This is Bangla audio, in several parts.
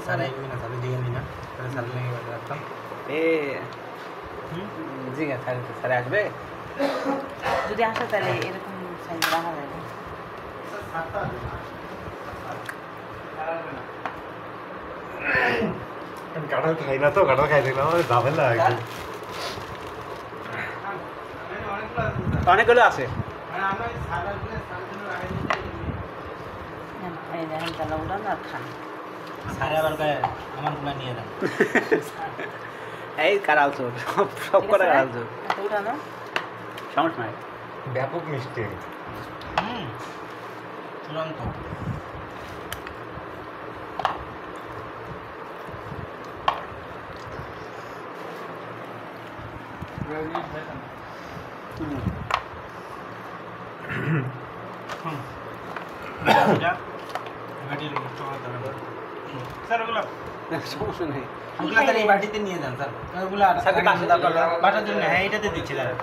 সারা আইবি না সারা দিয়ে নি না তাহলে সারা লেগে বাদ রাখতাম জিগা সারা আসবে যদি আসে তাহলে এরকম সাইজ রাখা যাবে কাঁঠাল খাই না তো কাঁঠাল খাই দেখলাম যাবে না অনেকগুলো আছে এই দেখেন তাহলে উড়ান আর খান সারা আবার কয় আমার গুলা নিয়ে যান এই কারাল চোর সব করে কারাল চোর উড়ানো সমস্যা নাই ব্যাপক মিষ্টি চূড়ান্ত সমস্যা নেই ওগুলা তাহলে এই বাটিতে নিয়ে যান স্যার ওগুলা বাটার জন্য হ্যাঁ এটাতে দিচ্ছি দাঁড়া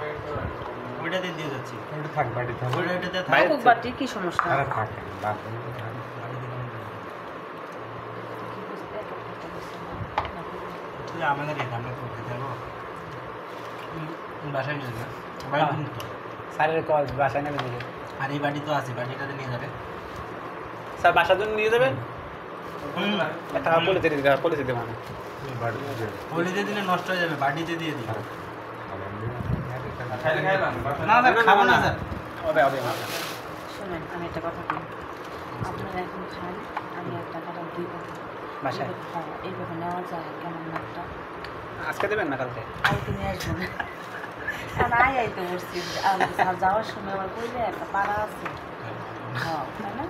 ওইটাতে দিয়ে যাচ্ছি ওটা থাক বাটি থাক ওইটাতে থাক থাকুক বাটি কি সমস্যা আরে থাক আমাদের এটা আমরা করতে যাবো বাসায় নিয়ে যাবে বাইরে কিন্তু স্যারের কল বাসায় নেবে দিকে আর এই বাটি তো আছে বাটিটাতে নিয়ে যাবে স্যার বাসার জন্য নিয়ে যাবেন টাকা পলিসি দেবো না পলিতে দিলে নষ্ট হয়ে যাবে বাটিতে দিয়ে দিই না স্যার খাবো না স্যার হবে শোনেন আমি একটা কথা বলি আপনারা এখন খান আমি একটা কথা দিব বাসায় এইভাবে নেওয়া যায় কেমন একটা আজকে দেবেন না কালকে কালকে নিয়ে আসবেন আর আইতে বসছি আর যাওয়ার সময় আবার কইলে একটা পাড়া আছে হ্যাঁ তাই না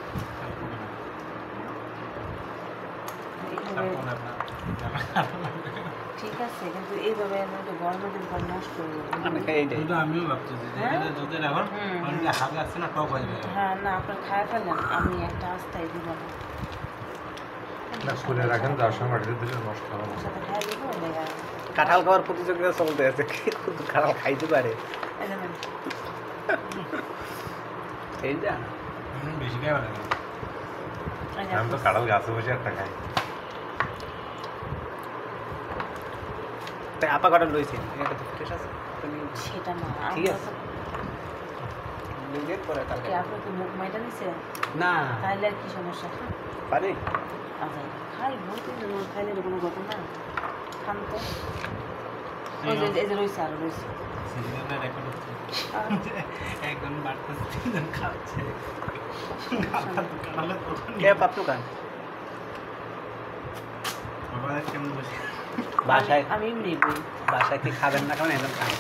ঠিক আছে কিন্তু এইভাবে গরমের দিন পর নষ্ট হয়ে যাবে আমিও ভাবতেছি যদি এখন হাতে আসছে না টক হয়ে যাবে হ্যাঁ না আপনার খায় ফেলেন আমি একটা আস্তায় দিব না খুলে রাখেন যার সময় বাড়িতে দিলে নষ্ট হবে না সাথে খাই দিব কাঁঠাল খাওয়ার প্রতিযোগিতা চলতে আছে কাঁঠাল খাইতে পারে এই যা বেশি খাই ভালো আমি তো কাঁঠাল গাছে বসে একটা খাই তাই আপা কাঁঠাল রয়েছে ঠিক আছে সেটা না ঠিক আছে পরে কালকে আপনার কি মুখ মাইটা নিছে না তাহলে আর কি সমস্যা পারি আচ্ছা খাই বলতে খাইলে কোনো কথা না খান তো ওই যে এই যে রয়েছে আরো রয়েছে একজন বাড়তেছে তিনজন খাচ্ছে কে পাপলু খান কেমন বসে বাসায় আমি এমনি বই বাসায় কি খাবেন না কারণ একদম খান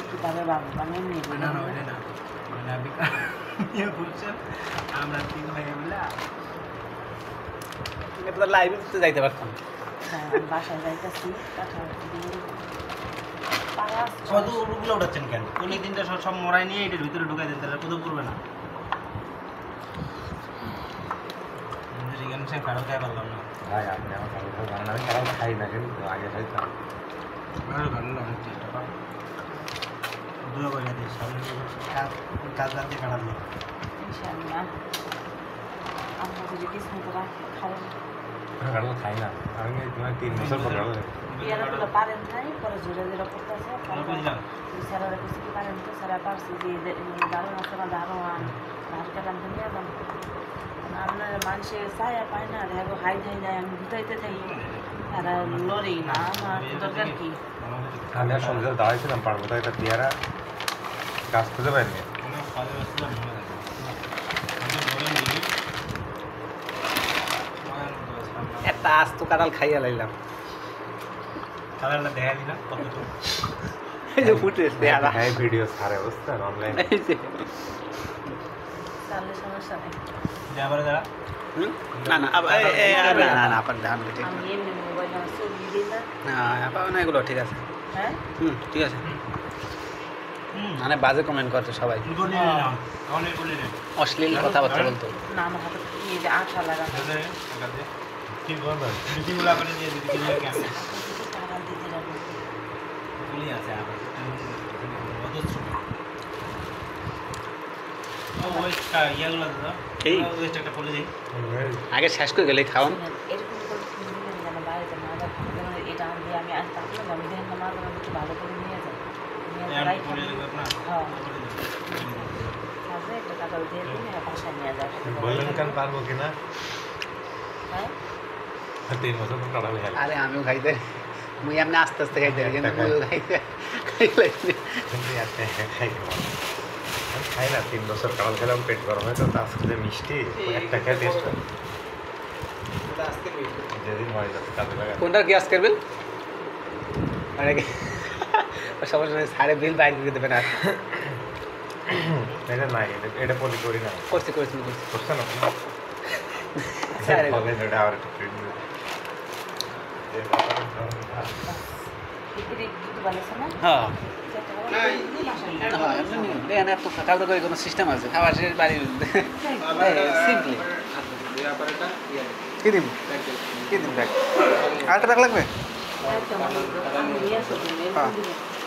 কিভাবে বাবু আমি এমনি বই না না ওইটা না মানে আপনি বলছেন আমরা তিন ভাই মিলে লাইভে তো যাইতে পারতাম হ্যাঁ বাসায় যাইতেছি কত ওগুলো উঠাচ্ছেন কেন কোন দিনটা সব মরাই নিয়ে এটার ভিতরে ঢুকাই দেন তাহলে কত করবে না সেখানে কারো খাই পারলাম না ভাই আপনি আমার কারো খাই ভালো আমি কারো খাই না কিন্তু আগে খাইতাম ভালো ভালো অনেক চেষ্টা পাবো দুটো করে দিই সামনে কাজ রাতে কাটাল দিই ইনশাআল্লাহ আমরা যদি কিছু করে খাবেন কারো খাই না আমি তোমার 3 বছর পর কারো ইয়ারগুলো পারেন নাই পরে জোরে জোরে করতেছে স্যারেরা কিছু কি পারেন তো স্যারা পারছি যে দারুণ আছে না দারোয়ান ধারটা টানতে নিয়ে যান আপনার মানুষের ছায়া পায় না দেখো হাই হাই যায় আমি ঘুটাইতে থাকি আর লড়ি না আমার দরকার কি আমি আর সন্ধ্যা দাঁড়াইছিলাম পারবো তো একটা পেয়ারা গাছ খুঁজে পাইনি একটা আস্ত কাঁঠাল খাইয়া লাইলাম কালারটা দেখা দিলাম কতটুকু এই যে ফুটেজ দেয়া হ্যাঁ ভিডিও ছাড়ে বুঝছেন অনলাইন তাহলে সমস্যা নেই যাবার যারা না না না না আপনার ধান ঠিক আমি এমনি মোবাইল আমার ছবি দিই না না এগুলো ঠিক আছে হ্যাঁ ঠিক আছে মানে বাজে কমেন্ট করতো সবাই অশ্লীল কথাবার্তা বলতো না আমার হাতে এই যে আঠা লাগানো কি করবেন মিটিংগুলো করে দিয়ে দিতে টাকা দিতে যাবো গুলি আছে আবার আগে শেষ করে গেলে খাওয়ান এরকম করে টান দিয়ে আমি আসতে আসলাম আমি দেখেন না মাঝে মাঝে একটু ভালো করে নিয়ে যাই নিয়ে যাই হ্যাঁ কাজে একটা কাগজ দিয়ে দিন বাসায় নিয়ে যায় বললেন কেন পারবো কিনা হ্যাঁ 3 বছর তো কাটা হয়ে গেল আরে আমিও খাইতে মুই এমনি আস্তে আস্তে খাইতে কিন্তু মুইও খাইতে খাইলাইছি কিন্তু আজকে খাই আমি খাই না 3 বছর কাটাল খেলাম পেট গরম হয় তো আজকে যে মিষ্টি একটা খেয়ে টেস্ট হয় যেদিন হয় যাতে কাজে লাগা কোনটার গ্যাস করবেন আরে সমস্যা নেই সাড়ে বিল বাইর করে দেবেন আর এটা নাই এটা পলি করি না করছি করছেন স্যার বলেন এটা আর একটু প্রিন্ট বিক্রি দিতে পারছে না হ্যাঁ হ্যাঁ এখানে এত কাউকে করে কোনো সিস্টেম আছে খাবার শেষ বাড়ি সিম্পলি কি দিন কি দিন ব্যাগ আরেকটা ব্যাগ লাগবে একদম আমি নিয়ে আসবো